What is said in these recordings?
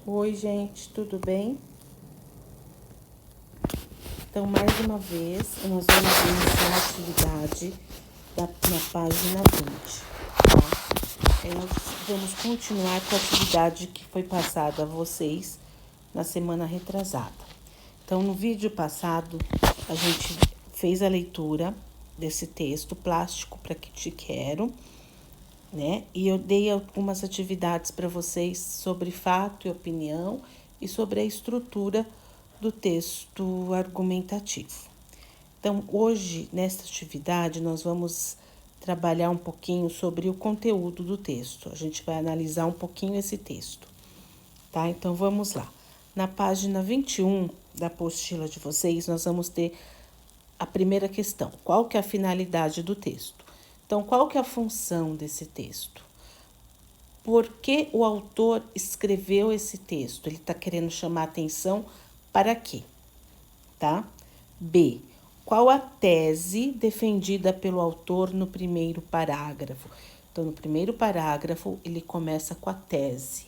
Oi, gente, tudo bem? Então, mais uma vez, nós vamos iniciar a atividade na página 20, tá? Nós vamos continuar com a atividade que foi passada a vocês na semana retrasada. Então, no vídeo passado, a gente fez a leitura desse texto, Plástico para que te quero, né? E eu dei algumas atividades para vocês sobre fato e opinião e sobre a estrutura do texto argumentativo. Então, hoje, nesta atividade, nós vamos trabalhar um pouquinho sobre o conteúdo do texto. A gente vai analisar um pouquinho esse texto, tá? Então, vamos lá. Na página 21 da apostila de vocês, nós vamos ter a primeira questão. Qual que é a finalidade do texto? Então, qual que é a função desse texto? Por que o autor escreveu esse texto? Ele está querendo chamar atenção para quê? Tá? B. Qual a tese defendida pelo autor no primeiro parágrafo? Então, no primeiro parágrafo, ele começa com a tese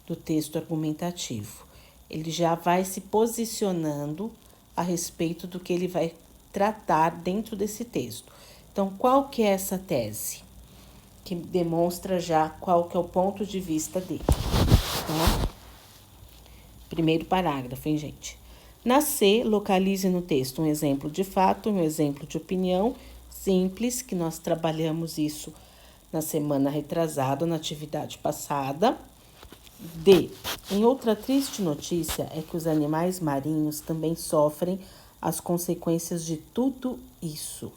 do texto argumentativo. Ele já vai se posicionando a respeito do que ele vai tratar dentro desse texto. Então, qual que é essa tese? Que demonstra já qual que é o ponto de vista dele, tá? Primeiro parágrafo, hein, gente? Na C, localize no texto um exemplo de fato, um exemplo de opinião simples, que nós trabalhamos isso na semana retrasada, na atividade passada. D, em outra triste notícia é que os animais marinhos também sofrem as consequências de tudo isso.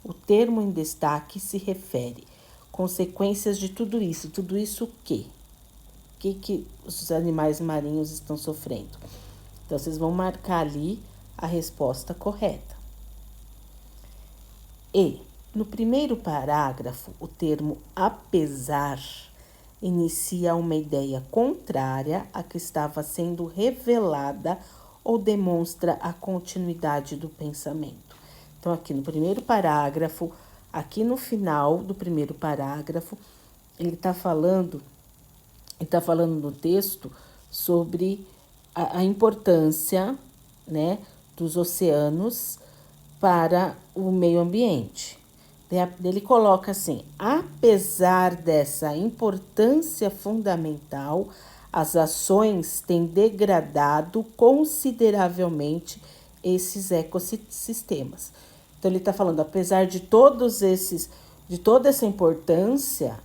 O termo em destaque se refere consequências de tudo isso. Tudo isso o quê? O que os animais marinhos estão sofrendo? Então, vocês vão marcar ali a resposta correta. E, no primeiro parágrafo, o termo apesar inicia uma ideia contrária à que estava sendo revelada ou demonstra a continuidade do pensamento. Então, aqui no primeiro parágrafo, aqui no final do primeiro parágrafo, ele está falando no texto sobre a importância, né, dos oceanos para o meio ambiente. Ele coloca assim: apesar dessa importância fundamental, as ações têm degradado consideravelmente esses ecossistemas. Então, ele está falando, apesar de de toda essa importância,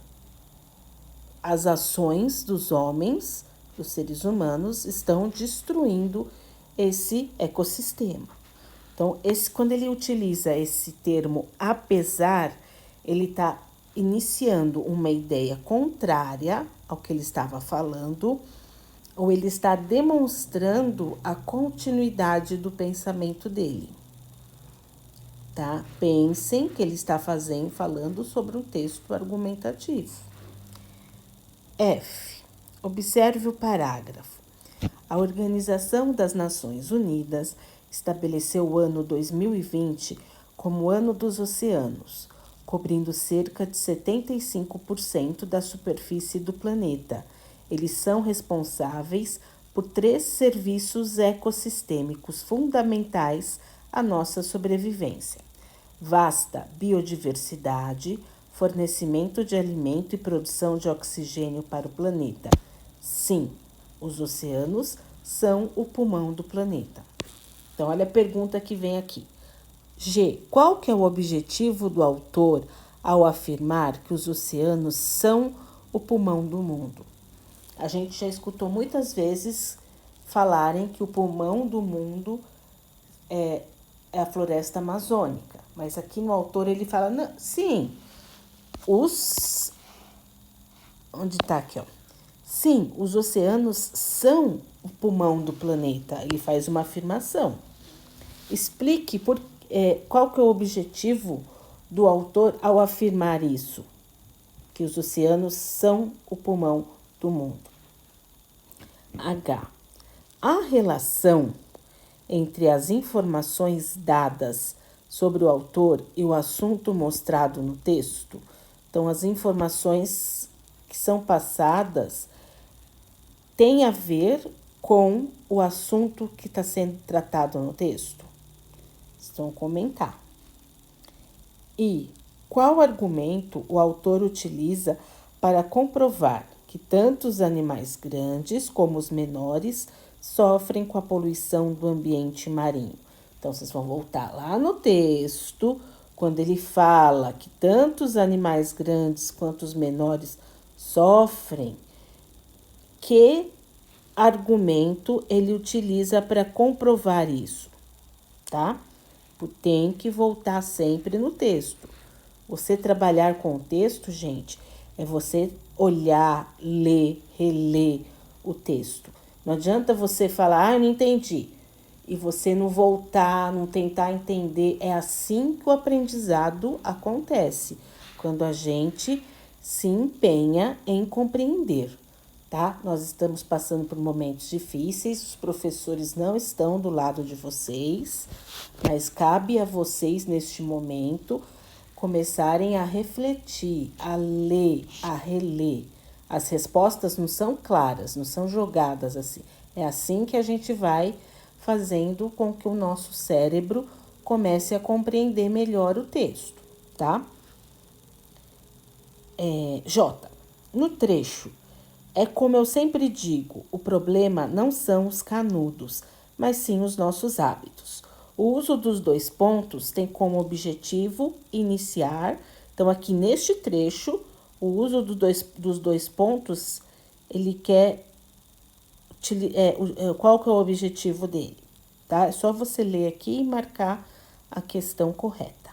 as ações dos homens, dos seres humanos, estão destruindo esse ecossistema. Então, quando ele utiliza esse termo apesar, ele está iniciando uma ideia contrária ao que ele estava falando, ou ele está demonstrando a continuidade do pensamento dele. Tá? Pensem que ele está falando sobre um texto argumentativo. F. Observe o parágrafo. A Organização das Nações Unidas estabeleceu o ano 2020 como o Ano dos Oceanos, cobrindo cerca de 75% da superfície do planeta. Eles são responsáveis por 3 serviços ecossistêmicos fundamentais à nossa sobrevivência: vasta biodiversidade, fornecimento de alimento e produção de oxigênio para o planeta. Sim, os oceanos são o pulmão do planeta. Então, olha a pergunta que vem aqui. G. Qual que é o objetivo do autor ao afirmar que os oceanos são o pulmão do mundo? A gente já escutou muitas vezes falarem que o pulmão do mundo é a floresta amazônica. Mas aqui no autor ele fala, não, sim, onde está aqui, ó? Sim, os oceanos são o pulmão do planeta. Ele faz uma afirmação. Explique qual que é o objetivo do autor ao afirmar isso, que os oceanos são o pulmão do mundo. H. A relação entre as informações dadas sobre o autor e o assunto mostrado no texto. Então, as informações que são passadas tem a ver com o assunto que está sendo tratado no texto? Vocês vão comentar. E qual argumento o autor utiliza para comprovar que tanto os animais grandes como os menores sofrem com a poluição do ambiente marinho? Então, vocês vão voltar lá no texto, quando ele fala que tanto os animais grandes quanto os menores sofrem, que argumento ele utiliza para comprovar isso, tá? Tem que voltar sempre no texto. Você trabalhar com o texto, gente, é você olhar, ler, reler o texto. Não adianta você falar, eu não entendi, e você não voltar, não tentar entender. É assim que o aprendizado acontece, quando a gente se empenha em compreender, tá? Nós estamos passando por momentos difíceis, os professores não estão do lado de vocês, mas cabe a vocês, neste momento, começarem a refletir, a ler, a reler. As respostas não são claras, não são jogadas assim. É assim que a gente vai fazendo com que o nosso cérebro comece a compreender melhor o texto, tá? J. No trecho, é como eu sempre digo, o problema não são os canudos, mas sim os nossos hábitos. O uso dos 2 pontos tem como objetivo iniciar. Então, aqui neste trecho, o uso dos dois pontos, ele quer... qual que é o objetivo dele? Tá? É só você ler aqui e marcar a questão correta.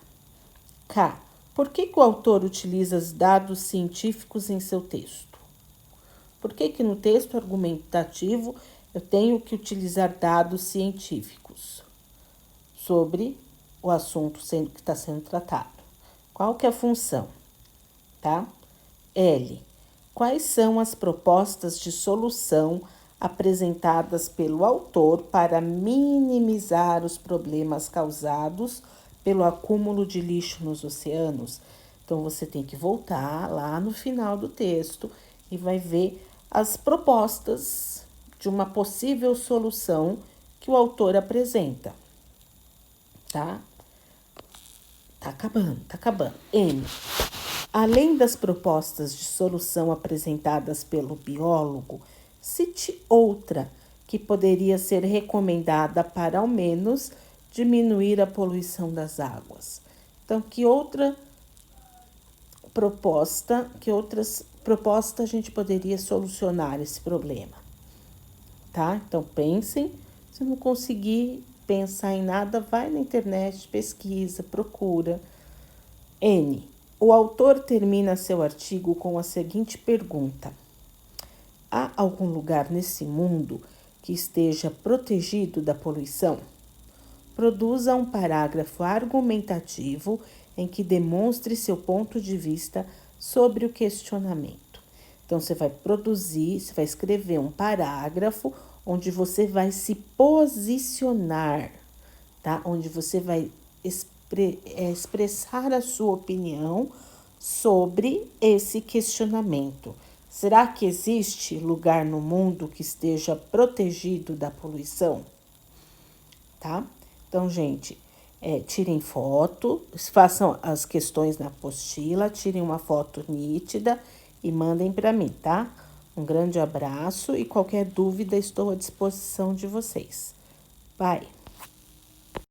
K. Por que o autor utiliza os dados científicos em seu texto? Por que no texto argumentativo eu tenho que utilizar dados científicos sobre o assunto que está sendo tratado? Qual que é a função? Tá? L. Quais são as propostas de solução apresentadas pelo autor para minimizar os problemas causados pelo acúmulo de lixo nos oceanos? Então, você tem que voltar lá no final do texto e vai ver as propostas de uma possível solução que o autor apresenta, tá? Tá acabando. N. Além das propostas de solução apresentadas pelo biólogo, cite outra que poderia ser recomendada para, ao menos, diminuir a poluição das águas. Então, que outras propostas a gente poderia solucionar esse problema? Tá? Então, pensem. Se não conseguir pensar em nada, vai na internet, pesquisa, procura. N. O autor termina seu artigo com a seguinte pergunta: há algum lugar nesse mundo que esteja protegido da poluição? Produza um parágrafo argumentativo em que demonstre seu ponto de vista sobre o questionamento. Então, você vai escrever um parágrafo onde você vai se posicionar, tá? Onde você vai expressar a sua opinião sobre esse questionamento. Será que existe lugar no mundo que esteja protegido da poluição? Tá? Então, gente, tirem foto, façam as questões na apostila, tirem uma foto nítida e mandem para mim, tá? Um grande abraço e qualquer dúvida estou à disposição de vocês. Bye!